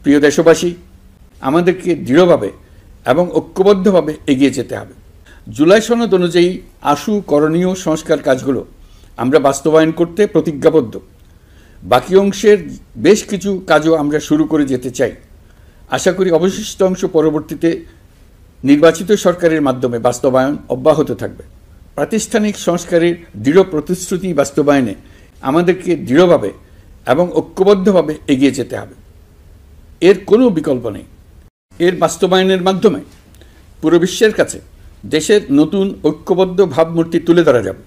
প্রিয় দেশবাসী, আমাদেরকে দৃঢ়ভাবে এবং ঐক্যবদ্ধভাবে এগিয়ে যেতে হবে। জুলাই সনদ অনুযায়ী আশু করণীয় সংস্কার কাজগুলো আমরা বাস্তবায়ন করতে প্রতিজ্ঞাবদ্ধ। বাকি অংশের বেশ কিছু কাজও আমরা শুরু করে যেতে চাই। আশা করি অবশিষ্ট অংশ পরবর্তীতে নির্বাচিত সরকারের মাধ্যমে বাস্তবায়ন অব্যাহত থাকবে। প্রাতিষ্ঠানিক সংস্কারের দৃঢ় প্রতিশ্রুতি বাস্তবায়নে আমাদেরকে দৃঢ়ভাবে এবং ঐক্যবদ্ধভাবে এগিয়ে যেতে হবে। এর কোনো বিকল্প নেই। এর বাস্তবায়নের মাধ্যমে পুরো বিশ্বের কাছে দেশের নতুন ঐক্যবদ্ধ ভাবমূর্তি তুলে ধরা যাবে।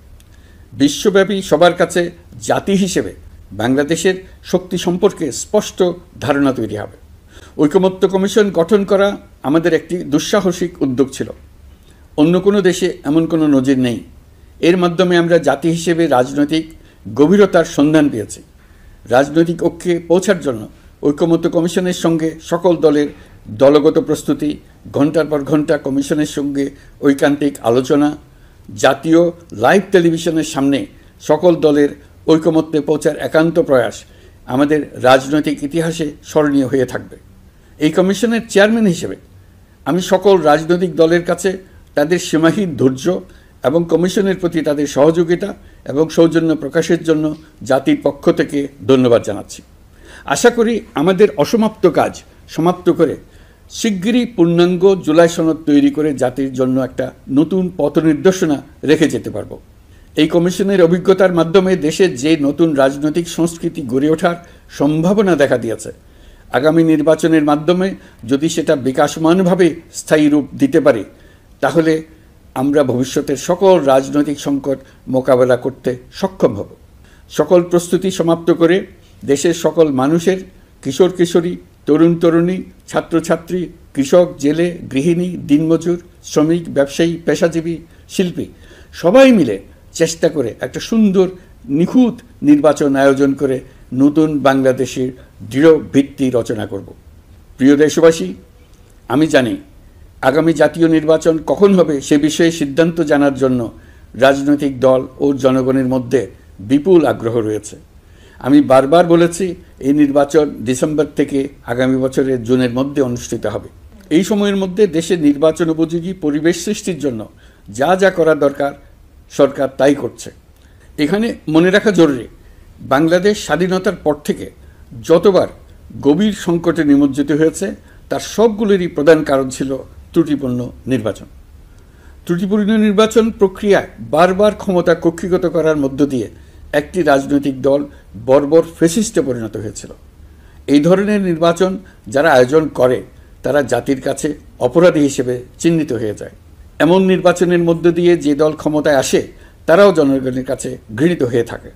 বিশ্বব্যাপী সবার কাছে জাতি হিসেবে বাংলাদেশের শক্তি সম্পর্কে স্পষ্ট ধারণা তৈরি হবে। ঐকমত্য কমিশন গঠন করা আমাদের একটি দুঃসাহসিক উদ্যোগ ছিল। অন্য কোনো দেশে এমন কোনো নজির নেই। এর মাধ্যমে আমরা জাতি হিসেবে রাজনৈতিক গভীরতার সন্ধান পেয়েছি। রাজনৈতিক ঐক্যে পৌঁছার জন্য ঐকমত্য কমিশনের সঙ্গে সকল দলের দলগত প্রস্তুতি, ঘণ্টার পর ঘণ্টা কমিশনের সঙ্গে ঐকান্তিক আলোচনা, জাতীয় লাইভ টেলিভিশনের সামনে সকল দলের ঐকমত্যে পৌঁছার একান্ত প্রয়াস আমাদের রাজনৈতিক ইতিহাসে স্মরণীয় হয়ে থাকবে। এই কমিশনের চেয়ারম্যান হিসেবে আমি সকল রাজনৈতিক দলের কাছে তাদের সীমাহীন ধৈর্য এবং কমিশনের প্রতি তাদের সহযোগিতা এবং সৌজন্য প্রকাশের জন্য জাতির পক্ষ থেকে ধন্যবাদ জানাচ্ছি। আশা করি আমাদের অসমাপ্ত কাজ সমাপ্ত করে শিগগিরই পূর্ণাঙ্গ জুলাই সনদ তৈরি করে জাতির জন্য একটা নতুন পথ নির্দেশনা রেখে যেতে পারব। এই কমিশনের অভিজ্ঞতার মাধ্যমে দেশে যে নতুন রাজনৈতিক সংস্কৃতি গড়ে ওঠার সম্ভাবনা দেখা দিয়েছে, আগামী নির্বাচনের মাধ্যমে যদি সেটা বিকাশমানভাবে স্থায়ী রূপ দিতে পারে, তাহলে আমরা ভবিষ্যতের সকল রাজনৈতিক সংকট মোকাবেলা করতে সক্ষম হব। সকল প্রস্তুতি সমাপ্ত করে দেশের সকল মানুষের, কিশোর কিশোরী, তরুণ তরুণী, ছাত্রছাত্রী, কৃষক, জেলে, গৃহিণী, দিনমজুর, শ্রমিক, ব্যবসায়ী, পেশাজীবী, শিল্পী সবাই মিলে চেষ্টা করে একটা সুন্দর নিখুঁত নির্বাচন আয়োজন করে নতুন বাংলাদেশের দৃঢ় ভিত্তি রচনা করব। প্রিয় দেশবাসী, আমি জানি আগামী জাতীয় নির্বাচন কখন হবে সে বিষয়ে সিদ্ধান্ত জানার জন্য রাজনৈতিক দল ও জনগণের মধ্যে বিপুল আগ্রহ রয়েছে। আমি বারবার বলেছি, এই নির্বাচন ডিসেম্বর থেকে আগামী বছরের জুনের মধ্যে অনুষ্ঠিত হবে। এই সময়ের মধ্যে দেশের নির্বাচন উপযোগী পরিবেশ সৃষ্টির জন্য যা যা করা দরকার সরকার তাই করছে। এখানে মনে রাখা জরুরি, বাংলাদেশ স্বাধীনতার পর থেকে যতবার গভীর সংকটে নিমজ্জিত হয়েছে তার সবগুলোরই প্রধান কারণ ছিল ত্রুটিপূর্ণ নির্বাচন। ত্রুটিপূর্ণ নির্বাচন প্রক্রিয়ায় বারবার ক্ষমতা কক্ষিগত করার মধ্য দিয়ে একটি রাজনৈতিক দল বর্বর ফ্যাসিস্টে পরিণত হয়েছিল। এই ধরনের নির্বাচন যারা আয়োজন করে তারা জাতির কাছে অপরাধী হিসেবে চিহ্নিত হয়ে যায়। এমন নির্বাচনের মধ্য দিয়ে যে দল ক্ষমতায় আসে তারাও জনগণের কাছে ঘৃণিত হয়ে থাকে।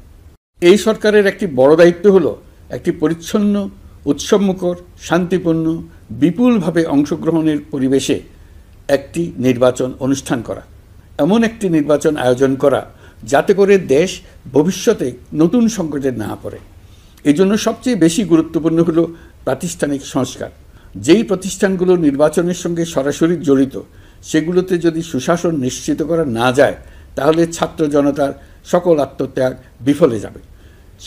এই সরকারের একটি বড় দায়িত্ব হলো একটি পরিচ্ছন্ন, উৎসবমুখর, শান্তিপূর্ণ, বিপুলভাবে অংশগ্রহণের পরিবেশে একটি নির্বাচন অনুষ্ঠান করা, এমন একটি নির্বাচন আয়োজন করা যাতে করে দেশ ভবিষ্যতে নতুন সংকটে না পড়ে। এই জন্য সবচেয়ে বেশি গুরুত্বপূর্ণ হলো প্রাতিষ্ঠানিক সংস্কার। যেই প্রতিষ্ঠানগুলো নির্বাচনের সঙ্গে সরাসরি জড়িত সেগুলোতে যদি সুশাসন নিশ্চিত করা না যায় তাহলে ছাত্র জনতার সকল আত্মত্যাগ বিফলে যাবে।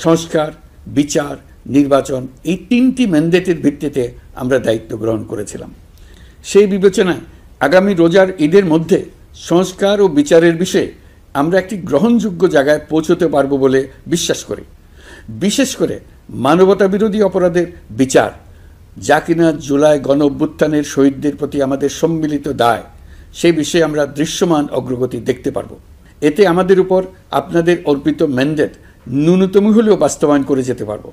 সংস্কার, বিচার, নির্বাচন এই তিনটি ম্যান্ডেটের ভিত্তিতে আমরা দায়িত্ব গ্রহণ করেছিলাম। সেই বিবেচনায় আগামী রোজার ঈদের মধ্যে সংস্কার ও বিচারের বিষয়ে আমরা একটি গ্রহণযোগ্য জায়গায় পৌঁছতে পারব বলে বিশ্বাস করি। বিশেষ করে মানবতা বিরোধী অপরাধের বিচার, যা কিনা জুলাই গণ অভ্যুত্থানের শহীদদের প্রতি আমাদের সম্মিলিত দায়, সেই বিষয়ে আমরা দৃশ্যমান অগ্রগতি দেখতে পারব। এতে আমাদের উপর আপনাদের অর্পিত ম্যান্ডেট ন্যূনতম হলেও বাস্তবায়ন করে যেতে পারব।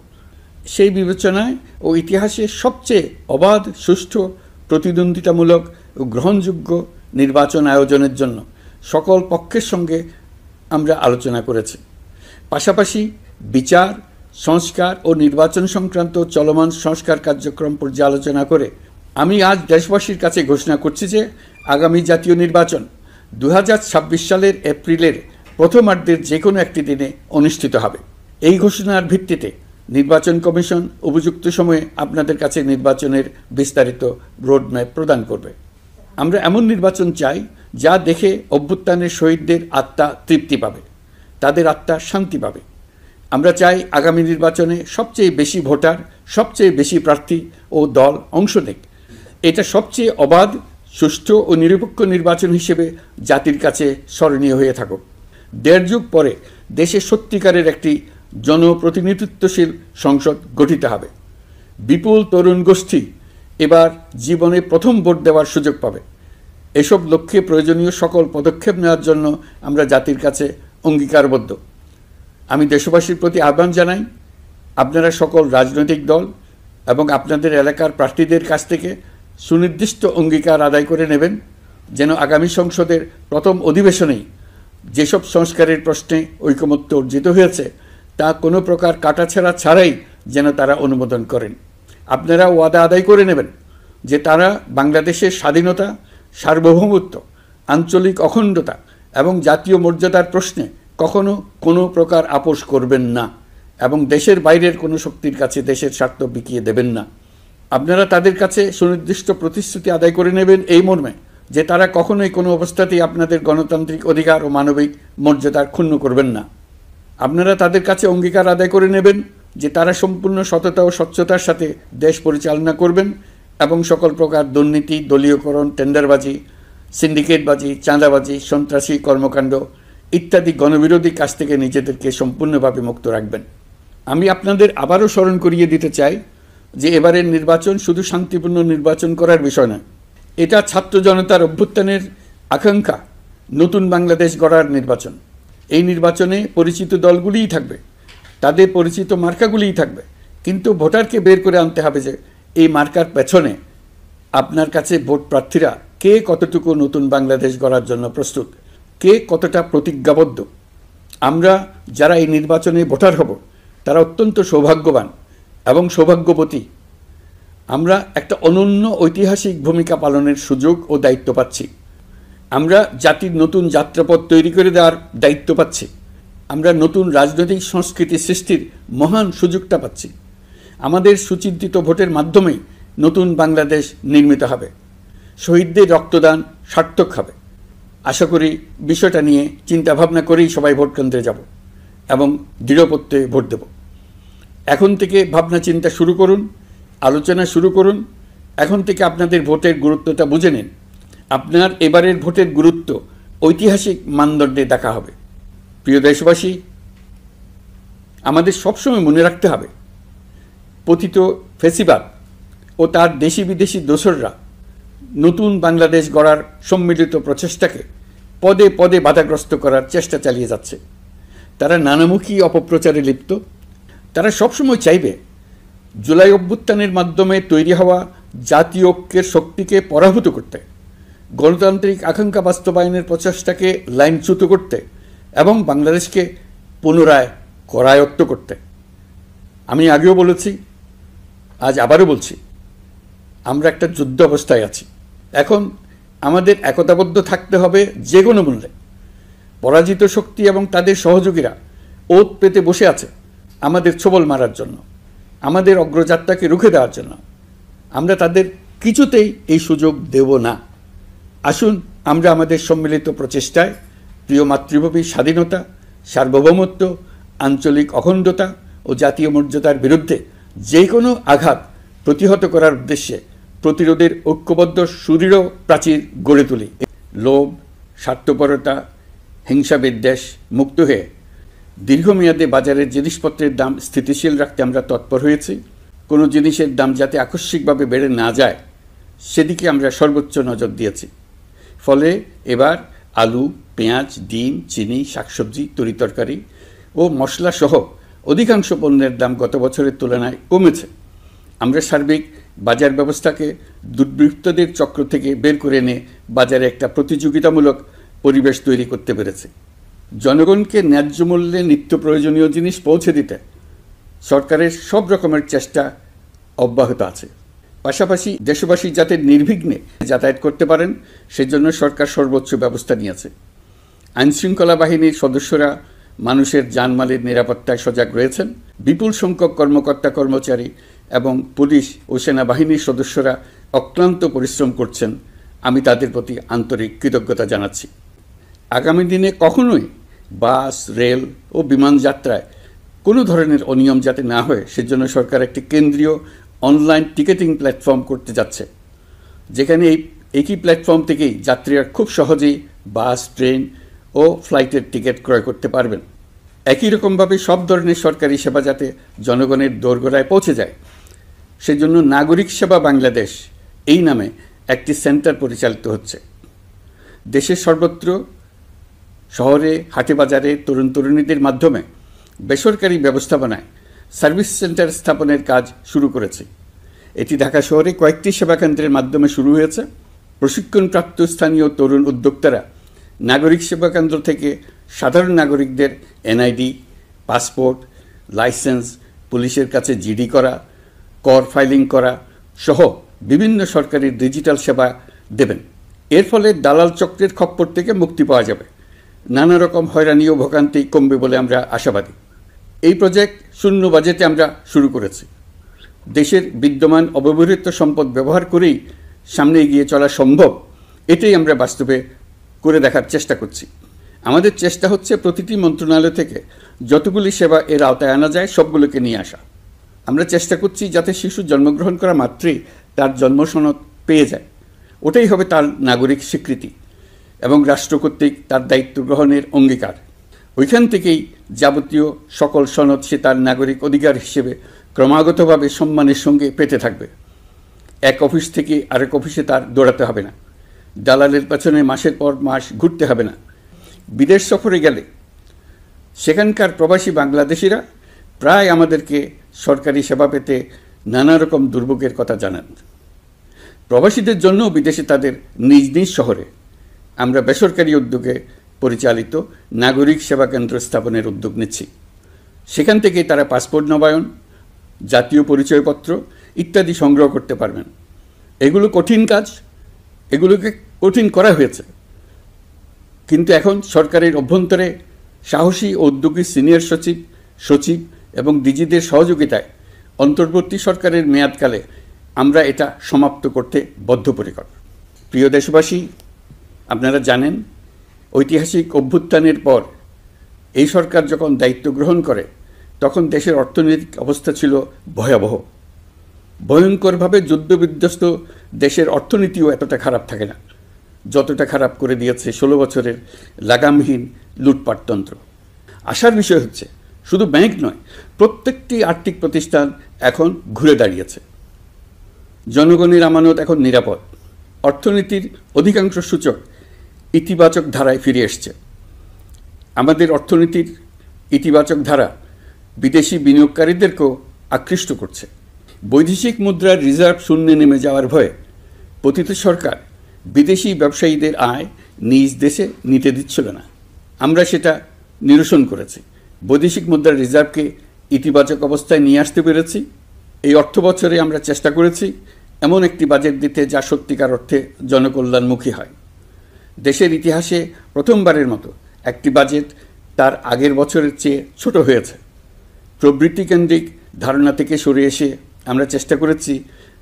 সেই বিবেচনায় ও ইতিহাসে সবচেয়ে অবাধ, সুষ্ঠু, প্রতিদ্বন্দ্বিতামূলক ও গ্রহণযোগ্য নির্বাচন আয়োজনের জন্য সকল পক্ষের সঙ্গে আমরা আলোচনা করেছি। পাশাপাশি বিচার, সংস্কার ও নির্বাচন সংক্রান্ত চলমান সংস্কার কার্যক্রম পর্যালোচনা করে আমি আজ দেশবাসীর কাছে ঘোষণা করছি যে আগামী জাতীয় নির্বাচন 2026 সালের এপ্রিলের প্রথমার্ধের যে কোনো একটি দিনে অনুষ্ঠিত হবে। এই ঘোষণার ভিত্তিতে নির্বাচন কমিশন উপযুক্ত সময়ে আপনাদের কাছে নির্বাচনের বিস্তারিত রোডম্যাপ প্রদান করবে। আমরা এমন নির্বাচন চাই যা দেখে অভ্যুত্থানের শহীদদের আত্মা তৃপ্তি পাবে, তাদের আত্মা শান্তি পাবে। আমরা চাই আগামী নির্বাচনে সবচেয়ে বেশি ভোটার, সবচেয়ে বেশি প্রার্থী ও দল অংশ নেক। এটা সবচেয়ে অবাধ, সুষ্ঠু ও নিরপেক্ষ নির্বাচন হিসেবে জাতির কাছে স্মরণীয় হয়ে থাকুক। ১.৫ যুগ পরে দেশে সত্যিকারের একটি জনপ্রতিনিধিত্বশীল সংসদ গঠিত হবে। বিপুল তরুণ গোষ্ঠী এবার জীবনে প্রথম ভোট দেওয়ার সুযোগ পাবে। এসব লক্ষ্যে প্রয়োজনীয় সকল পদক্ষেপ নেওয়ার জন্য আমরা জাতির কাছে অঙ্গীকারবদ্ধ। আমি দেশবাসীর প্রতি আহ্বান জানাই, আপনারা সকল রাজনৈতিক দল এবং আপনাদের এলাকার প্রার্থীদের কাছ থেকে সুনির্দিষ্ট অঙ্গীকার আদায় করে নেবেন, যেন আগামী সংসদের প্রথম অধিবেশনেই যেসব সংস্কারের প্রশ্নে ঐকমত্য অর্জিত হয়েছে তা কোনো প্রকার কাটাছেঁড়া ছাড়াই যেন তারা অনুমোদন করেন। আপনারা ওয়াদা আদায় করে নেবেন যে তারা বাংলাদেশের স্বাধীনতা, সার্বভৌমত্ব, আঞ্চলিক অখণ্ডতা এবং জাতীয় মর্যাদার প্রশ্নে কখনো কোনো প্রকার আপোষ করবেন না এবং দেশের বাইরের কোনো শক্তির কাছে দেশের স্বার্থ বিকিয়ে দেবেন না। আপনারা তাদের কাছে সুনির্দিষ্ট প্রতিশ্রুতি আদায় করে নেবেন এই মর্মে যে তারা কখনোই কোনো অবস্থাতেই আপনাদের গণতান্ত্রিক অধিকার ও মানবিক মর্যাদার ক্ষুণ্ণ করবেন না। আপনারা তাদের কাছে অঙ্গীকার আদায় করে নেবেন যে তারা সম্পূর্ণ সততা ও স্বচ্ছতার সাথে দেশ পরিচালনা করবেন এবং সকল প্রকার দুর্নীতি, দলীয়করণ, টেন্ডারবাজি, সিন্ডিকেটবাজি, চাঁদাবাজি, সন্ত্রাসী কর্মকাণ্ড ইত্যাদি গণবিরোধী কাজ থেকে নিজেদেরকে সম্পূর্ণভাবে মুক্ত রাখবেন। আমি আপনাদের আবারও স্মরণ করিয়ে দিতে চাই যে এবারের নির্বাচন শুধু শান্তিপূর্ণ নির্বাচন করার বিষয় নয়, এটা ছাত্র জনতার অভ্যুত্থানের আকাঙ্ক্ষা নতুন বাংলাদেশ গড়ার নির্বাচন। এই নির্বাচনে পরিচিত দলগুলিই থাকবে, তাদের পরিচিত মার্কাগুলিই থাকবে, কিন্তু ভোটারকে বের করে আনতে হবে যে এই মার্কার পেছনে আপনার কাছে ভোট প্রার্থীরা কে কতটুকু নতুন বাংলাদেশ গড়ার জন্য প্রস্তুত, কে কতটা প্রতিজ্ঞাবদ্ধ। আমরা যারা এই নির্বাচনে ভোটার হব তারা অত্যন্ত সৌভাগ্যবান এবং সৌভাগ্যবতী। আমরা একটা অনন্য ঐতিহাসিক ভূমিকা পালনের সুযোগ ও দায়িত্ব পাচ্ছি। আমরা জাতির নতুন যাত্রাপথ তৈরি করে দেওয়ার দায়িত্ব পাচ্ছি। আমরা নতুন রাজনৈতিক সংস্কৃতি সৃষ্টির মহান সুযোগটা পাচ্ছি। আমাদের সুচিন্তিত ভোটের মাধ্যমেই নতুন বাংলাদেশ নির্মিত হবে। শহীদদের রক্তদান সার্থক হবে। আশা করি বিষয়টা নিয়ে চিন্তাভাবনা করেই সবাই ভোট কেন্দ্রে যাব এবং দৃঢ়প্রত্যয়ে ভোট দেব। এখন থেকে ভাবনা চিন্তা শুরু করুন, আলোচনা শুরু করুন। এখন থেকে আপনাদের ভোটের গুরুত্বটা বুঝে নিন। আপনার এবারের ভোটের গুরুত্ব ঐতিহাসিক মানদণ্ডে দেখা হবে। প্রিয় দেশবাসী, আমাদের সবসময় মনে রাখতে হবে পতিত ফ্যাসিবাদ ও তার দেশি বিদেশি দোসররা নতুন বাংলাদেশ গড়ার সম্মিলিত প্রচেষ্টাকে পদে পদে বাধাগ্রস্ত করার চেষ্টা চালিয়ে যাচ্ছে। তারা নানামুখী অপপ্রচারে লিপ্ত। তারা সবসময় চাইবে জুলাই অভ্যুত্থানের মাধ্যমে তৈরি হওয়া জাতীয় ঐক্যের শক্তিকে পরাভূত করতে, গণতান্ত্রিক আকাঙ্ক্ষা বাস্তবায়নের প্রচেষ্টাকে লাইনচ্যুত করতে এবং বাংলাদেশকে পুনরায় করায়ত্ত করতে। আমি আগেও বলেছি, আজ আবারও বলছি, আমরা একটা যুদ্ধ অবস্থায় আছি। এখন আমাদের একতাবদ্ধ থাকতে হবে যে কোনো মূল্যে। পরাজিত শক্তি এবং তাদের সহযোগীরা ওত পেতে বসে আছে আমাদের ছোবল মারার জন্য, আমাদের অগ্রযাত্রাকে রুখে দেওয়ার জন্য। আমরা তাদের কিছুতেই এই সুযোগ দেব না। আসুন আমরা আমাদের সম্মিলিত প্রচেষ্টায় প্রিয় মাতৃভূমির স্বাধীনতা, সার্বভৌমত্ব, আঞ্চলিক অখণ্ডতা ও জাতীয় মর্যাদার বিরুদ্ধে যে কোনো আঘাত প্রতিহত করার উদ্দেশ্যে প্রতিরোধের ঐক্যবদ্ধ সুদৃঢ় প্রাচীর গড়ে তুলি। লোভ, স্বার্থপরতা, হিংসা বিদ্বেষ মুক্ত হয়ে দীর্ঘমেয়াদে বাজারের জিনিসপত্রের দাম স্থিতিশীল রাখতে আমরা তৎপর হয়েছি। কোনো জিনিসের দাম যাতে আকস্মিকভাবে বেড়ে না যায় সেদিকে আমরা সর্বোচ্চ নজর দিয়েছি। ফলে এবার আলু, পেঁয়াজ, ডিম, চিনি, শাকসবজি, তরিতরকারি ও মশলাসহ অধিকাংশ পণ্যের দাম গত বছরের তুলনায় কমেছে। আমরা সার্বিক বাজার ব্যবস্থাকে দুর্বৃত্তদের চক্র থেকে বের করে এনে বাজারে একটা প্রতিযোগিতামূলক পরিবেশ তৈরি করতে পেরেছি। জনগণকে ন্যায্য মূল্যে নিত্য প্রয়োজনীয় জিনিস পৌঁছে দিতে সরকারের সব রকমের চেষ্টা অব্যাহত আছে। পাশাপাশি দেশবাসী যাতে নির্বিঘ্নে যাতায়াত করতে পারেন সেজন্য সরকার সর্বোচ্চ ব্যবস্থা নিয়েছে। আইনশৃঙ্খলা বাহিনীর সদস্যরা মানুষের জানমালের নিরাপত্তায় সজাগ রয়েছেন। বিপুল সংখ্যক কর্মকর্তা কর্মচারী এবং পুলিশ ও সেনাবাহিনীর সদস্যরা অক্লান্ত পরিশ্রম করছেন। আমি তাদের প্রতি আন্তরিক কৃতজ্ঞতা জানাচ্ছি। আগামী দিনে কখনোই বাস, রেল ও বিমান যাত্রায় কোনো ধরনের অনিয়ম যাতে না হয় সেজন্য সরকার একটি কেন্দ্রীয় অনলাইন টিকেটিং প্ল্যাটফর্ম করতে যাচ্ছে, যেখানে এই একই প্ল্যাটফর্ম থেকেই যাত্রীরা খুব সহজেই বাস, ট্রেন ও ফ্লাইটের টিকিট ক্রয় করতে পারবেন। একই রকমভাবে সব ধরনের সরকারি সেবা যাতে জনগণের দোরগোড়ায় পৌঁছে যায় সেজন্য নাগরিক সেবা বাংলাদেশ এই নামে একটি সেন্টার পরিচালিত হচ্ছে। দেশের সর্বত্র শহরে, হাটে বাজারে তরুণ তরুণীদের মাধ্যমে বেসরকারি ব্যবস্থাপনায় সার্ভিস সেন্টার স্থাপনের কাজ শুরু করেছে। এটি ঢাকা শহরে কয়েকটি সেবা কেন্দ্রের মাধ্যমে শুরু হয়েছে। প্রশিক্ষণপ্রাপ্ত স্থানীয় তরুণ উদ্যোক্তারা নাগরিক সেবা কেন্দ্র থেকে সাধারণ নাগরিকদের এনআইডি, পাসপোর্ট, লাইসেন্স, পুলিশের কাছে জিডি করা, কর ফাইলিং করা সহ বিভিন্ন সরকারি ডিজিটাল সেবা দেবেন। এর ফলে দালাল চক্রের খপ্পর থেকে মুক্তি পাওয়া যাবে, নানা রকম হয়রানি ও ভোগান্তি কমবে বলে আমরা আশাবাদী। এই প্রজেক্ট শূন্য বাজেটে আমরা শুরু করেছি। দেশের বিদ্যমান অব্যবহৃত সম্পদ ব্যবহার করেই সামনে এগিয়ে চলা সম্ভব, এটাই আমরা বাস্তবে করে দেখার চেষ্টা করছি। আমাদের চেষ্টা হচ্ছে প্রতিটি মন্ত্রণালয় থেকে যতগুলি সেবা এর আওতায় আনা যায় সবগুলোকে নিয়ে আসা। আমরা চেষ্টা করছি যাতে শিশু জন্মগ্রহণ করা মাত্রই তার জন্ম সনদ পেয়ে যায়, ওটাই হবে তার নাগরিক স্বীকৃতি এবং রাষ্ট্র কর্তৃক তার দায়িত্ব গ্রহণের অঙ্গীকার। ওইখান থেকেই যাবতীয় সকল সনদ সে তার নাগরিক অধিকার হিসেবে ক্রমাগতভাবে সম্মানের সঙ্গে পেতে থাকবে। এক অফিস থেকে আরেক অফিসে তার দৌড়াতে হবে না, দালালের পেছনে মাসের পর মাস ঘুরতে হবে না। বিদেশ সফরে গেলে সেখানকার প্রবাসী বাংলাদেশিরা প্রায় আমাদেরকে সরকারি সেবা পেতে নানা রকম দুর্ভোগের কথা জানান। প্রবাসীদের জন্য বিদেশে তাদের নিজ নিজ শহরে আমরা বেসরকারি উদ্যোগে পরিচালিত নাগরিক সেবা কেন্দ্র স্থাপনের উদ্যোগ নিচ্ছি। সেখান থেকে তারা পাসপোর্ট নবায়ন, জাতীয় পরিচয়পত্র ইত্যাদি সংগ্রহ করতে পারবেন। এগুলো কঠিন কাজ, এগুলোকে কঠিন করা হয়েছে, কিন্তু এখন সরকারের অভ্যন্তরে সাহসী ও উদ্যোগী সিনিয়র সচিব এবং ডিজিদের সহযোগিতায় অন্তর্বর্তী সরকারের মেয়াদকালে আমরা এটা সমাপ্ত করতে বদ্ধপরিকর। প্রিয় দেশবাসী, আপনারা জানেন ঐতিহাসিক অভ্যুত্থানের পর এই সরকার যখন দায়িত্ব গ্রহণ করে তখন দেশের অর্থনৈতিক অবস্থা ছিল ভয়াবহ। ভয়ঙ্করভাবে যুদ্ধবিধ্বস্ত দেশের অর্থনীতিও এতটা খারাপ থাকে না যতটা খারাপ করে দিয়েছে 16 বছরের লাগামহীন লুটপাটতন্ত্র। আশার বিষয় হচ্ছে শুধু ব্যাংক নয়, প্রত্যেকটি আর্থিক প্রতিষ্ঠান এখন ঘুরে দাঁড়িয়েছে। জনগণের আমানত এখন নিরাপদ। অর্থনীতির অধিকাংশ সূচক ইতিবাচক ধারায় ফিরে এসছে। আমাদের অর্থনীতির ইতিবাচক ধারা বিদেশি বিনিয়োগকারীদেরকেও আকৃষ্ট করছে। বৈদেশিক মুদ্রার রিজার্ভ শূন্যে নেমে যাওয়ার ভয়ে পতিত সরকার বিদেশি ব্যবসায়ীদের আয় নিজ দেশে নিতে দিচ্ছিল না। আমরা সেটা নিরসন করেছি, বৈদেশিক মুদ্রার রিজার্ভকে ইতিবাচক অবস্থায় নিয়ে আসতে পেরেছি। এই অর্থ বছরে আমরা চেষ্টা করেছি এমন একটি বাজেট দিতে যা সত্যিকার অর্থে জনকল্যাণমুখী হয়। দেশের ইতিহাসে প্রথমবারের মতো একটি বাজেট তার আগের বছরের চেয়ে ছোট হয়েছে। প্রবৃত্তিকেন্দ্রিক ধারণা থেকে সরে এসে আমরা চেষ্টা করেছি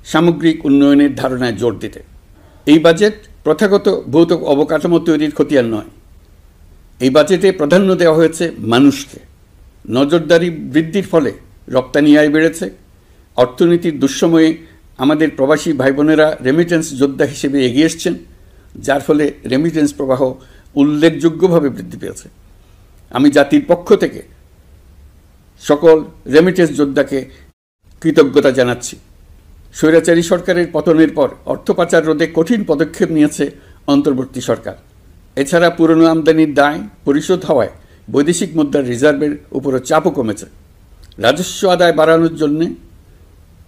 সামগ্রিক উন্নয়নের ধারণায় জোর দিতে। এই বাজেট প্রথাগত ভৌত অবকাঠামো তৈরির খতিয়ান নয়। এই বাজেটে প্রাধান্য দেওয়া হয়েছে মানুষকে। নজরদারি বৃদ্ধির ফলে রপ্তানি আয় বেড়েছে। অর্থনীতির দুঃসময়ে আমাদের প্রবাসী ভাই বোনেরা রেমিটেন্স যোদ্ধা হিসেবে এগিয়ে এসছেন, যার ফলে রেমিটেন্স প্রবাহ উল্লেখযোগ্যভাবে বৃদ্ধি পেয়েছে। আমি জাতির পক্ষ থেকে সকল রেমিটেন্স যোদ্ধাকে কৃতজ্ঞতা জানাচ্ছি। স্বৈরাচারী সরকারের পতনের পর অর্থ পাচার রোধে কঠিন পদক্ষেপ নিয়েছে অন্তর্বর্তী সরকার। এছাড়া পুরনো আমদানির দায় পরিশোধ হওয়ায় বৈদেশিক মুদ্রার রিজার্ভের উপরও চাপও কমেছে। রাজস্ব আদায় বাড়ানোর জন্য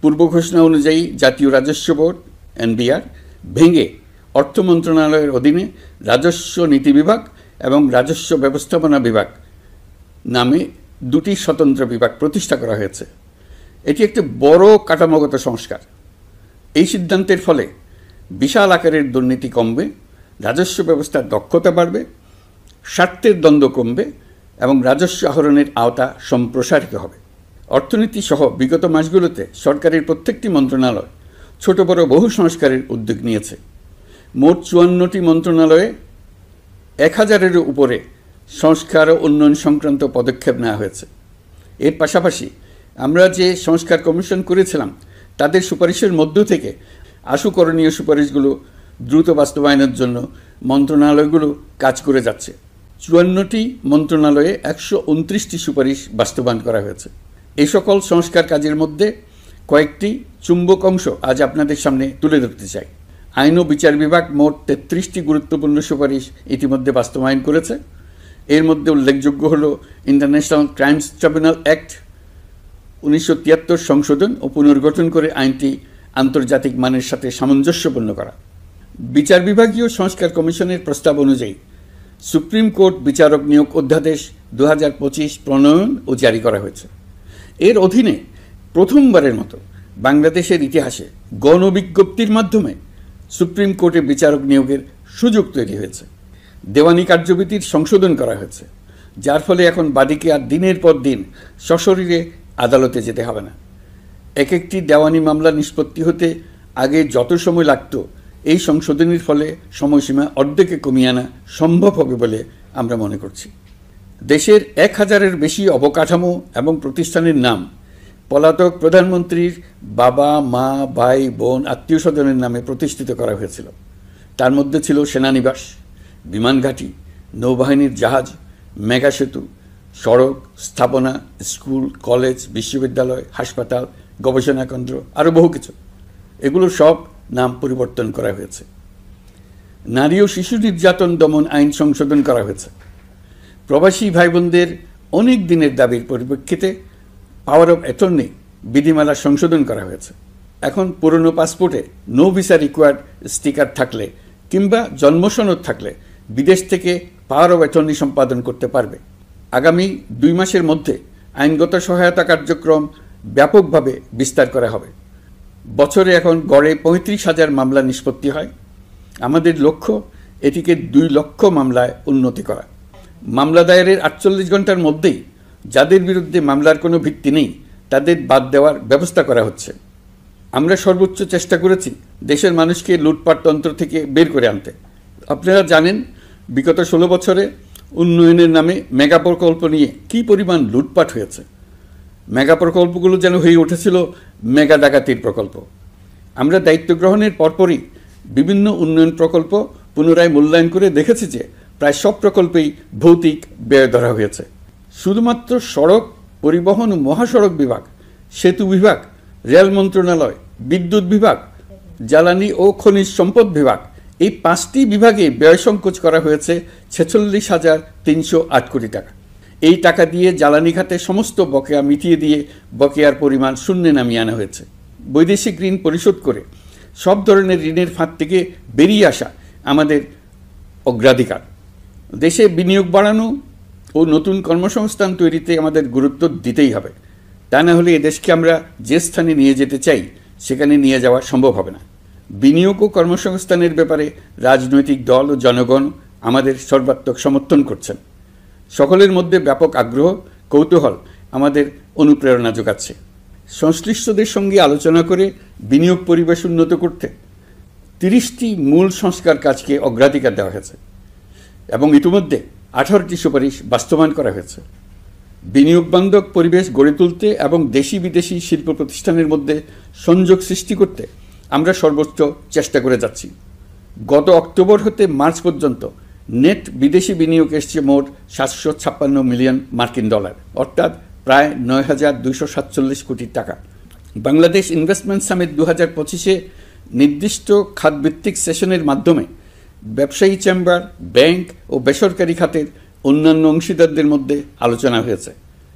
পূর্ব ঘোষণা অনুযায়ী জাতীয় রাজস্ব বোর্ড এনবিআর ভেঙে অর্থ মন্ত্রণালয়ের অধীনে রাজস্ব নীতি বিভাগ এবং রাজস্ব ব্যবস্থাপনা বিভাগ নামে দুটি স্বতন্ত্র বিভাগ প্রতিষ্ঠা করা হয়েছে। এটি একটি বড় কাঠামোগত সংস্কার। এই সিদ্ধান্তের ফলে বিশাল আকারের দুর্নীতি কমবে, রাজস্ব ব্যবস্থার দক্ষতা বাড়বে, স্বার্থের দ্বন্দ্ব কমবে এবং রাজস্ব আহরণের আওতা সম্প্রসারিত হবে। অর্থনীতি সহ বিগত মাসগুলোতে সরকারের প্রত্যেকটি মন্ত্রণালয় ছোট বড় বহু সংস্কারের উদ্যোগ নিয়েছে। মোট 54টি মন্ত্রণালয়ে 1000-এরও উপরে সংস্কার ও উন্নয়ন সংক্রান্ত পদক্ষেপ নেওয়া হয়েছে। এর পাশাপাশি আমরা যে সংস্কার কমিশন করেছিলাম তাদের সুপারিশের মধ্য থেকে আশু করণীয় সুপারিশগুলো দ্রুত বাস্তবায়নের জন্য মন্ত্রণালয়গুলো কাজ করে যাচ্ছে। 54টি মন্ত্রণালয়ে 129টি সুপারিশ বাস্তবায়ন করা হয়েছে। এই সকল সংস্কার কাজের মধ্যে কয়েকটি চুম্বক অংশ আজ আপনাদের সামনে তুলে ধরতে চাই। আইন ও বিচার বিভাগ মোট 33টি গুরুত্বপূর্ণ সুপারিশ ইতিমধ্যে বাস্তবায়ন করেছে। এর মধ্যে উল্লেখযোগ্য হল ইন্টারন্যাশনাল ক্রাইমস ট্রাইব্যুনাল অ্যাক্ট 1973 সংশোধন ও পুনর্গঠন করে আইনটি আন্তর্জাতিক মানের সাথে সামঞ্জস্যপূর্ণ করা। বিচার বিভাগীয় সংস্কার কমিশনের প্রস্তাব অনুযায়ী সুপ্রিম কোর্ট বিচারক নিয়োগ অধ্যাদেশ 2025 প্রণয়ন ও জারি করা হয়েছে। এর অধীনে প্রথমবারের মতো বাংলাদেশের ইতিহাসে গণবিজ্ঞপ্তির মাধ্যমে সুপ্রিম কোর্টে বিচারক নিয়োগের সুযোগ তৈরি হয়েছে। দেওয়ানি কার্যবিধির সংশোধন করা হয়েছে, যার ফলে এখন বাদীকে আর দিনের পর দিন সশরীরে আদালতে যেতে হবে না। এক একটি দেওয়ানি মামলা নিষ্পত্তি হতে আগে যত সময় লাগত, এই সংশোধনীর ফলে সময়সীমা অর্ধেকে কমিয়ে আনা সম্ভব হবে বলে আমরা মনে করছি। দেশের 1000-এর বেশি অবকাঠামো এবং প্রতিষ্ঠানের নাম পলাতক প্রধানমন্ত্রীর বাবা, মা, ভাই, বোন, আত্মীয় স্বজনের নামে প্রতিষ্ঠিত করা হয়েছিল। তার মধ্যে ছিল সেনানিবাস, বিমানঘাঁটি, নৌবাহিনীর জাহাজ, মেগা সেতু, সড়ক, স্থাপনা, স্কুল, কলেজ, বিশ্ববিদ্যালয়, হাসপাতাল, গবেষণা কেন্দ্র, আরও বহু কিছু। এগুলো সব নাম পরিবর্তন করা হয়েছে। নারী ও শিশু নির্যাতন দমন আইন সংশোধন করা হয়েছে। প্রবাসী ভাই বোনদের অনেক দিনের দাবির পরিপ্রেক্ষিতে পাওয়ার অফ অ্যাটর্নি বিধিমালা সংশোধন করা হয়েছে। এখন পুরনো পাসপোর্টে নো ভিসা রিকোয়ার্ড স্টিকার থাকলে কিংবা জন্মসনদ থাকলে বিদেশ থেকে পাওয়ার অফ অ্যাটর্নি সম্পাদন করতে পারবে। আগামী 2 মাসের মধ্যে আইনগত সহায়তা কার্যক্রম ব্যাপকভাবে বিস্তার করা হবে। বছরে এখন গড়ে 35,000 মামলা নিষ্পত্তি হয়। আমাদের লক্ষ্য এটিকে 2 লক্ষ মামলায় উন্নতি করা। মামলা দায়েরের 48 ঘন্টার মধ্যেই যাদের বিরুদ্ধে মামলার কোনো ভিত্তি নেই তাদের বাদ দেওয়ার ব্যবস্থা করা হচ্ছে। আমরা সর্বোচ্চ চেষ্টা করেছি দেশের মানুষকে লুটপাট তন্ত্র থেকে বের করে আনতে। আপনারা জানেন, বিগত 16 বছরে উন্নয়নের নামে মেগা প্রকল্প নিয়ে কী পরিমাণ লুটপাট হয়েছে। মেগা প্রকল্পগুলো যেন হয়ে উঠেছিল মেগা ডাকাতির প্রকল্প। আমরা দায়িত্ব গ্রহণের পরপরই বিভিন্ন উন্নয়ন প্রকল্প পুনরায় মূল্যায়ন করে দেখেছি যে প্রায় সব প্রকল্পেই ভৌতিক ব্যয় ধরা হয়েছে। শুধুমাত্র সড়ক পরিবহন ও মহাসড়ক বিভাগ, সেতু বিভাগ, রেল মন্ত্রণালয়, বিদ্যুৎ বিভাগ, জ্বালানি ও খনিজ সম্পদ বিভাগ, এই 5টি বিভাগে ব্যয় সংকোচ করা হয়েছে 46,308 কোটি টাকা। এই টাকা দিয়ে জ্বালানি খাতে সমস্ত বকেয়া মিটিয়ে দিয়ে বকেয়ার পরিমাণ শূন্যে নামিয়ে আনা হয়েছে। বৈদেশিক ঋণ পরিশোধ করে সব ধরনের ঋণের ফাঁদ থেকে বেরিয়ে আসা আমাদের অগ্রাধিকার। দেশে বিনিয়োগ বাড়ানো ও নতুন কর্মসংস্থান তৈরিতে আমাদের গুরুত্ব দিতেই হবে। তা না হলে এদেশকে আমরা যে স্থানে নিয়ে যেতে চাই সেখানে নিয়ে যাওয়া সম্ভব হবে না। বিনিয়োগ ও কর্মসংস্থানের ব্যাপারে রাজনৈতিক দল ও জনগণ আমাদের সর্বাত্মক সমর্থন করছেন। সকলের মধ্যে ব্যাপক আগ্রহ, কৌতূহল আমাদের অনুপ্রেরণা যোগাচ্ছে। সংশ্লিষ্টদের সঙ্গে আলোচনা করে বিনিয়োগ পরিবেশ উন্নত করতে 30টি মূল সংস্কার কাজকে অগ্রাধিকার দেওয়া হয়েছে এবং ইতিমধ্যে 18টি সুপারিশ বাস্তবায়ন করা হয়েছে। বিনিয়োগ বান্ধব পরিবেশ গড়ে তুলতে এবং দেশি বিদেশি শিল্প প্রতিষ্ঠানের মধ্যে সংযোগ সৃষ্টি করতে আমরা সর্বোচ্চ চেষ্টা করে যাচ্ছি। গত অক্টোবর হতে মার্চ পর্যন্ত নেট বিদেশি বিনিয়োগ এসছে মোট 756 মিলিয়ন মার্কিন ডলার, অর্থাৎ প্রায় 9,247 কোটি টাকা। বাংলাদেশ ইনভেস্টমেন্ট সামিট 2025-এ নির্দিষ্ট খাতভিত্তিক সেশনের মাধ্যমে ব্যবসায়ী চেম্বার, ব্যাংক ও বেসরকারি খাতের অন্যান্য অংশীদারদের মধ্যে আলোচনা হয়েছে।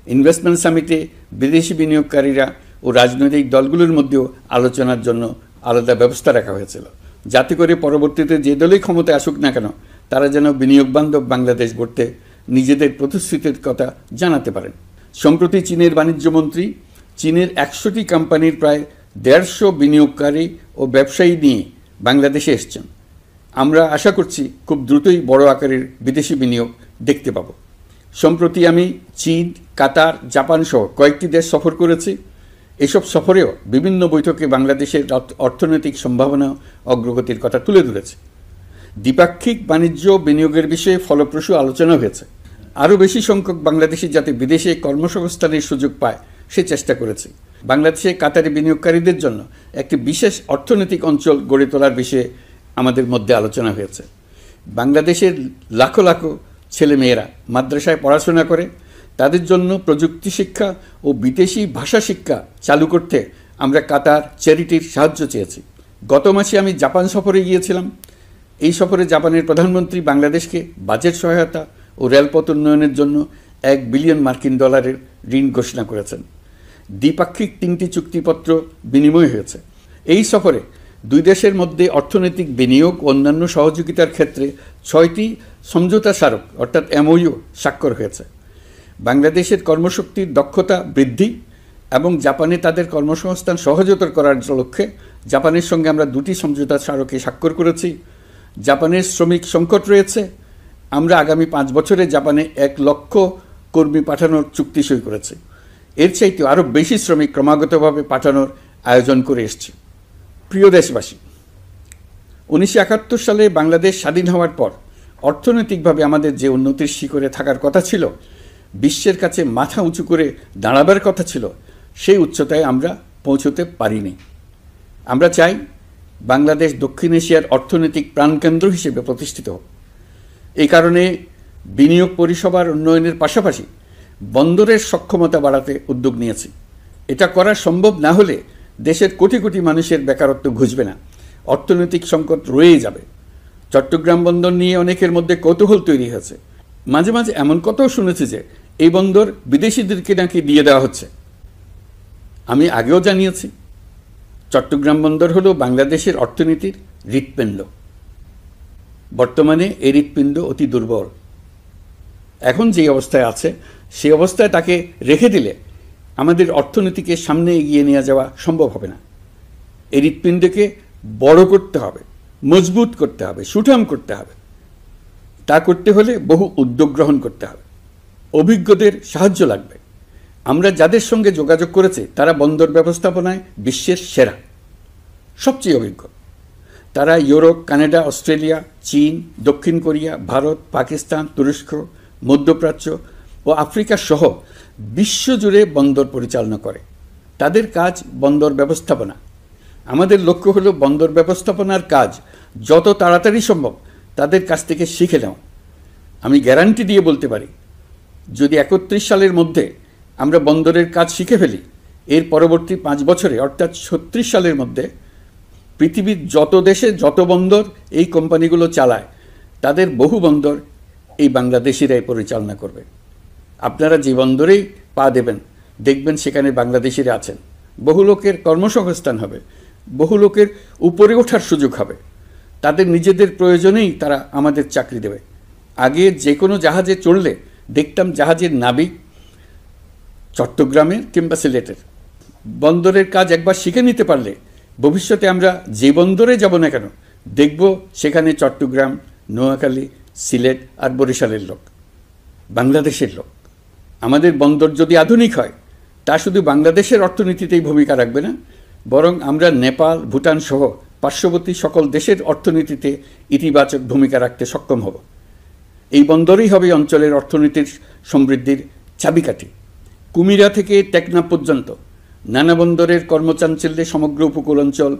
ইনভেস্টমেন্ট সামিটে বিদেশি বিনিয়োগকারীরা ও রাজনৈতিক দলগুলোর মধ্যেও আলোচনার জন্য আলাদা ব্যবস্থা রাখা হয়েছিল, যাতে করে পরবর্তীতে যে দলই ক্ষমতায় আসুক না কেন তারা যেন বিনিয়োগ বান্ধব বাংলাদেশ গড়তে নিজেদের প্রতিশ্রুতির কথা জানাতে পারেন। সম্প্রতি চীনের বাণিজ্যমন্ত্রী চীনের 100টি কোম্পানির প্রায় 150 বিনিয়োগকারী ও ব্যবসায়ী নিয়ে বাংলাদেশে এসছেন। আমরা আশা করছি খুব দ্রুতই বড় আকারের বিদেশি বিনিয়োগ দেখতে পাব। সম্প্রতি আমি চীন, কাতার, জাপান সহ কয়েকটি দেশ সফর করেছি। এসব সফরেও বিভিন্ন বৈঠকে বাংলাদেশের অর্থনৈতিক সম্ভাবনা অগ্রগতির কথা তুলে ধরেছে। দ্বিপাক্ষিক বাণিজ্য বিনিয়োগের বিষয়ে ফলপ্রসূ আলোচনা হয়েছে। আরও বেশি সংখ্যক বাংলাদেশি যাতে বিদেশে কর্মসংস্থানের সুযোগ পায় সে চেষ্টা করেছি। বাংলাদেশে কাতারি বিনিয়োগকারীদের জন্য একটি বিশেষ অর্থনৈতিক অঞ্চল গড়ে তোলার বিষয়ে আমাদের মধ্যে আলোচনা হয়েছে। বাংলাদেশের লাখো লাখো ছেলেমেয়েরা মাদ্রাসায় পড়াশোনা করে, তাদের জন্য প্রযুক্তি শিক্ষা ও বিদেশি ভাষা শিক্ষা চালু করতে আমরা কাতার চ্যারিটির সাহায্য চেয়েছি। গত মাসে আমি জাপান সফরে গিয়েছিলাম। এই সফরে জাপানের প্রধানমন্ত্রী বাংলাদেশকে বাজেট সহায়তা ও রেলপথ উন্নয়নের জন্য $1 বিলিয়ন ঋণ ঘোষণা করেছেন। দ্বিপাক্ষিক 3টি চুক্তিপত্র বিনিময় হয়েছে। এই সফরে দুই দেশের মধ্যে অর্থনৈতিক বিনিয়োগ ও অন্যান্য সহযোগিতার ক্ষেত্রে 6টি সমঝোতা স্মারক অর্থাৎ MOU স্বাক্ষর হয়েছে। বাংলাদেশের কর্মশক্তির দক্ষতা বৃদ্ধি এবং জাপানে তাদের কর্মসংস্থান সহজতর করার লক্ষ্যে জাপানের সঙ্গে আমরা 2টি সমঝোতা স্মারকে স্বাক্ষর করেছি। জাপানের শ্রমিক সংকট রয়েছে। আমরা আগামী 5 বছরে জাপানে 1 লক্ষ কর্মী পাঠানোর চুক্তি সই করেছি। এর চাইতে আরও বেশি শ্রমিক ক্রমাগতভাবে পাঠানোর আয়োজন করে এসেছি। প্রিয় দেশবাসী, 1971 সালে বাংলাদেশ স্বাধীন হওয়ার পর অর্থনৈতিকভাবে আমাদের যে উন্নতির শিখরে থাকার কথা ছিল, বিশ্বের কাছে মাথা উঁচু করে দাঁড়াবার কথা ছিল, সেই উচ্চতায় আমরা পৌঁছতে পারিনি। আমরা চাই বাংলাদেশ দক্ষিণ এশিয়ার অর্থনৈতিক প্রাণকেন্দ্র হিসেবে প্রতিষ্ঠিত হোক। এই কারণে বিনিয়োগ পরিষেবার উন্নয়নের পাশাপাশি বন্দরের সক্ষমতা বাড়াতে উদ্যোগ নিয়েছি। এটা করা সম্ভব না হলে দেশের কোটি কোটি মানুষের বেকারত্ব ঘুচবে না, অর্থনৈতিক সংকট রয়েই যাবে। চট্টগ্রাম বন্দর নিয়ে অনেকের মধ্যে কৌতূহল তৈরি হয়েছে। মাঝে মাঝে এমন কথাও শুনেছি যে এই বন্দর বিদেশিদেরকে নাকি দিয়ে দেওয়া হচ্ছে। আমি আগেও জানিয়েছি, চট্টগ্রাম বন্দর হলো বাংলাদেশের অর্থনীতির হৃৎপিণ্ড। বর্তমানে এই হৃৎপিণ্ড অতি দুর্বল। এখন যে অবস্থায় আছে সেই অবস্থায় তাকে রেখে দিলে আমাদের অর্থনীতিকে সামনে এগিয়ে নিয়ে যাওয়া সম্ভব হবে না। এই হৃৎপিণ্ডকে বড় করতে হবে, মজবুত করতে হবে, সুঠাম করতে হবে। তা করতে হলে বহু উদ্যোগ গ্রহণ করতে হবে, অভিজ্ঞদের সাহায্য লাগবে। আমরা যাদের সঙ্গে যোগাযোগ করেছি তারা বন্দর ব্যবস্থাপনায় বিশ্বের সেরা, সবচেয়ে অভিজ্ঞ। তারা ইউরোপ, কানাডা, অস্ট্রেলিয়া, চীন, দক্ষিণ কোরিয়া, ভারত, পাকিস্তান, তুরস্ক, মধ্যপ্রাচ্য ও আফ্রিকা সহ বিশ্বজুড়ে বন্দর পরিচালনা করে। তাদের কাজ বন্দর ব্যবস্থাপনা। আমাদের লক্ষ্য হলো বন্দর ব্যবস্থাপনার কাজ যত তাড়াতাড়ি সম্ভব তাদের কাছ থেকে শিখে নেওয়া। আমি গ্যারান্টি দিয়ে বলতে পারি, যদি 31 সালের মধ্যে আমরা বন্দরের কাজ শিখে ফেলি, এর পরবর্তী 5 বছরে অর্থাৎ 36 সালের মধ্যে পৃথিবীর যত দেশে যত বন্দর এই কোম্পানিগুলো চালায় তাদের বহু বন্দর এই বাংলাদেশিরাই পরিচালনা করবে। আপনারা যে বন্দরেই পা দেবেন দেখবেন সেখানে বাংলাদেশিরা আছেন। বহু লোকের কর্মসংস্থান হবে, বহু লোকের উপরে ওঠার সুযোগ হবে। তাদের নিজেদের প্রয়োজনেই তারা আমাদের চাকরি দেবে। আগে যে কোনো জাহাজে চড়লে দেখতাম জাহাজের নাবিক চট্টগ্রামের কিংবা সিলেটের। বন্দরের কাজ একবার শিখে নিতে পারলে ভবিষ্যতে আমরা যে বন্দরে যাব না কেন দেখব সেখানে চট্টগ্রাম, নোয়াখালী, সিলেট আর বরিশালের লোক, বাংলাদেশের লোক। আমাদের বন্দর যদি আধুনিক হয় তা শুধু বাংলাদেশের অর্থনীতিতেই ভূমিকা রাখবে না, বরং আমরা নেপাল, ভুটান সহ পার্শ্ববর্তী সকল দেশের অর্থনীতিতে ইতিবাচক ভূমিকা রাখতে সক্ষম হব। এই বন্দরই হবে অঞ্চলের অর্থনীতির সমৃদ্ধির চাবিকাঠি। কুমিরা থেকে টেকনাফ পর্যন্ত নানা বন্দরের কর্মচাঞ্চল্যে সমগ্র উপকূল অঞ্চল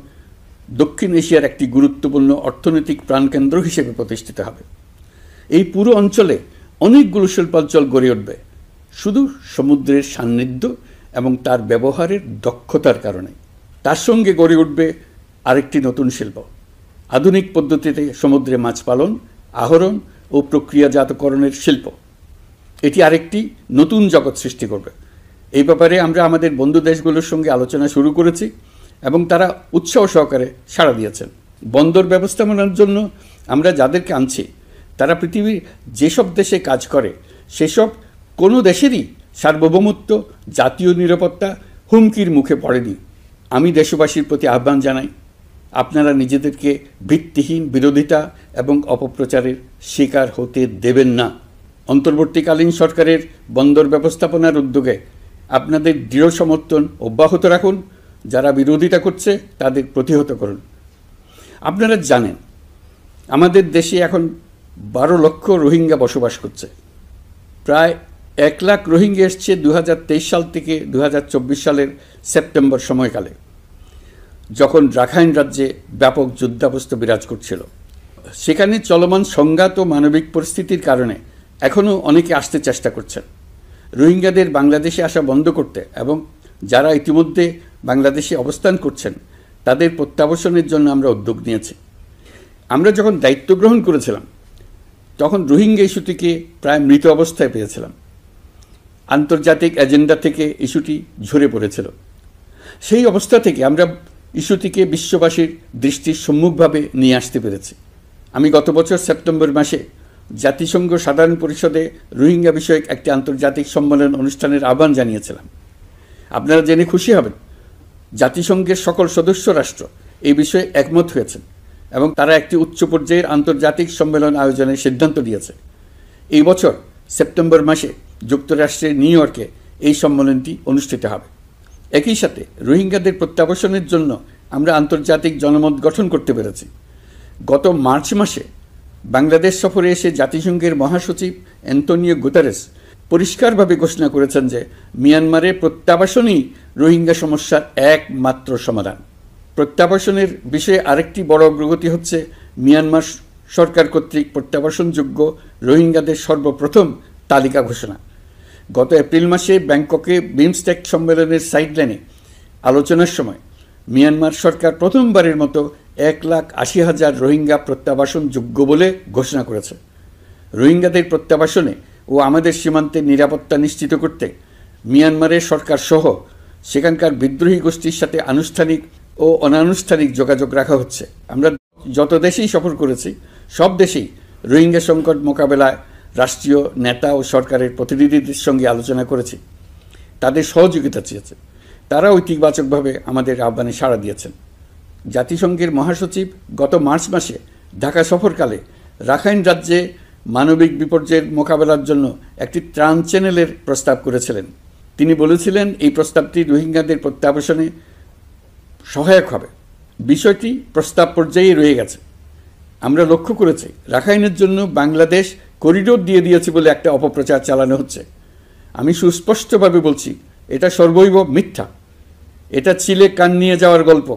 দক্ষিণ এশিয়ার একটি গুরুত্বপূর্ণ অর্থনৈতিক প্রাণকেন্দ্র হিসেবে প্রতিষ্ঠিত হবে। এই পুরো অঞ্চলে অনেকগুলো শিল্পাঞ্চল গড়ে উঠবে শুধু সমুদ্রের সান্নিধ্য এবং তার ব্যবহারের দক্ষতার কারণে। তার সঙ্গে গড়ে উঠবে আরেকটি নতুন শিল্প, আধুনিক পদ্ধতিতে সমুদ্রে মাছ পালন, আহরণ ও প্রক্রিয়াজাতকরণের শিল্প। এটি আরেকটি নতুন জগৎ সৃষ্টি করবে। এই ব্যাপারে আমরা আমাদের বন্ধু দেশগুলোর সঙ্গে আলোচনা শুরু করেছি এবং তারা উৎসাহ সহকারে সাড়া দিয়েছেন। বন্দর ব্যবস্থাপনার জন্য আমরা যাদেরকে আনছি তারা পৃথিবীর যেসব দেশে কাজ করে সেসব কোনো দেশেরই সার্বভৌমত্ব, জাতীয় নিরাপত্তা হুমকির মুখে পড়েনি। আমি দেশবাসীর প্রতি আহ্বান জানাই, আপনারা নিজেদেরকে ভিত্তিহীন বিরোধিতা এবং অপপ্রচারের শিকার হতে দেবেন না। অন্তর্বর্তীকালীন সরকারের বন্দর ব্যবস্থাপনার উদ্যোগে আপনাদের দৃঢ় সমর্থন অব্যাহত রাখুন। যারা বিরোধিতা করছে তাদের প্রতিহত করুন। আপনারা জানেন আমাদের দেশে এখন 12 লক্ষ রোহিঙ্গা বসবাস করছে। প্রায় 1 লাখ রোহিঙ্গা এসছে 2023 সাল থেকে 2024 সালের সেপ্টেম্বর সময়কালে, যখন রাখাইন রাজ্যে ব্যাপক যুদ্ধাবস্থা বিরাজ করছিল। সেখানে চলমান সংঘাত ও মানবিক পরিস্থিতির কারণে এখনও অনেকে আসতে চেষ্টা করছেন। রোহিঙ্গাদের বাংলাদেশে আসা বন্ধ করতে এবং যারা ইতিমধ্যে বাংলাদেশে অবস্থান করছেন তাদের প্রত্যাবাসনের জন্য আমরা উদ্যোগ নিয়েছি। আমরা যখন দায়িত্ব গ্রহণ করেছিলাম তখন রোহিঙ্গা ইস্যুটিকে প্রায় মৃত অবস্থায় পেয়েছিলাম। আন্তর্জাতিক এজেন্ডা থেকে ইস্যুটি ঝরে পড়েছিল। সেই অবস্থা থেকে আমরা ইস্যুটিকে বিশ্ববাসীর দৃষ্টির সম্মুখভাবে নিয়ে আসতে পেরেছি। আমি গত বছর সেপ্টেম্বর মাসে জাতিসংঘ সাধারণ পরিষদে রোহিঙ্গা বিষয়ক একটি আন্তর্জাতিক সম্মেলন অনুষ্ঠানের আহ্বান জানিয়েছিলাম। আপনারা জেনে খুশি হবেন, জাতিসংঘের সকল সদস্য রাষ্ট্র এই বিষয়ে একমত হয়েছেন এবং তারা একটি উচ্চ পর্যায়ের আন্তর্জাতিক সম্মেলন আয়োজনের সিদ্ধান্ত নিয়েছে। এই বছর সেপ্টেম্বর মাসে যুক্তরাষ্ট্রের নিউ ইয়র্কে এই সম্মেলনটি অনুষ্ঠিত হবে। একই সাথে রোহিঙ্গাদের প্রত্যাবাসনের জন্য আমরা আন্তর্জাতিক জনমত গঠন করতে পেরেছি। গত মার্চ মাসে বাংলাদেশ সফরে এসে জাতিসংঘের মহাসচিব অ্যান্টোনিও গুতেরেস পরিষ্কারভাবে ঘোষণা করেছেন যে মিয়ানমারে প্রত্যাবাসনই রোহিঙ্গা সমস্যার একমাত্র সমাধান। প্রত্যাবাসনের বিষয়ে আরেকটি বড় অগ্রগতি হচ্ছে মিয়ানমার সরকার কর্তৃক প্রত্যাবাসনযোগ্য রোহিঙ্গাদের সর্বপ্রথম তালিকা ঘোষণা। গত এপ্রিল মাসে ব্যাংককে বিমস্টেক সম্মেলনের সাইডলাইনে আলোচনার সময় মিয়ানমার সরকার প্রথমবারের মতো 1,80,000 রোহিঙ্গা প্রত্যাবাসনযোগ্য বলে ঘোষণা করেছে। রোহিঙ্গাদের প্রত্যাবাসনে ও আমাদের সীমান্তের নিরাপত্তা নিশ্চিত করতে মিয়ানমারের সরকার সহ সেখানকার বিদ্রোহী গোষ্ঠীর সাথে আনুষ্ঠানিক ও অনানুষ্ঠানিক যোগাযোগ রাখা হচ্ছে। আমরা যত দেশেই সফর করেছি সব দেশেই রোহিঙ্গা সংকট মোকাবেলায় রাষ্ট্রীয় নেতা ও সরকারের প্রতিনিধিদের সঙ্গে আলোচনা করেছি, তাদের সহযোগিতা চেয়েছে। তারা ইতিবাচকভাবে আমাদের আহ্বানে সাড়া দিয়েছেন। জাতিসংঘের মহাসচিব গত মার্চ মাসে ঢাকা সফরকালে রাখাইন রাজ্যে মানবিক বিপর্যয়ের মোকাবেলার জন্য একটি ত্রাণ চ্যানেলের প্রস্তাব করেছিলেন। তিনি বলেছিলেন এই প্রস্তাবটি রোহিঙ্গাদের প্রত্যাবাসনে সহায়ক হবে। বিষয়টি প্রস্তাব পর্যায়ে রয়ে গেছে। আমরা লক্ষ্য করেছি রাখাইনের জন্য বাংলাদেশ করিডোর দিয়ে দিয়েছে বলে একটা অপপ্রচার চালানো হচ্ছে। আমি সুস্পষ্টভাবে বলছি, এটা সর্বৈব মিথ্যা। এটা চিলে কান নিয়ে যাওয়ার গল্প।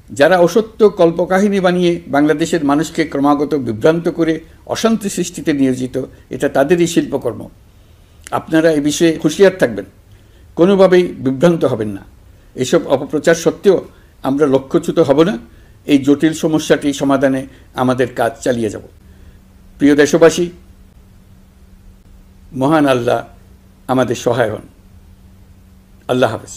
যারা অসত্য কল্পকাহিনী বানিয়ে বাংলাদেশের মানুষকে ক্রমাগত বিভ্রান্ত করে অশান্তি সৃষ্টিতে নিয়োজিত, এটা তাদেরই শিল্পকর্ম। আপনারা এ বিষয়ে হুঁশিয়ার থাকবেন, কোনোভাবেই বিভ্রান্ত হবেন না। এসব অপপ্রচার সত্ত্বেও আমরা লক্ষ্যচ্যুত হব না। এই জটিল সমস্যাটি সমাধানে আমাদের কাজ চালিয়ে যাব। প্রিয় দেশবাসী, মহান আল্লাহ আমাদের সহায় হন। আল্লাহ হাফেজ।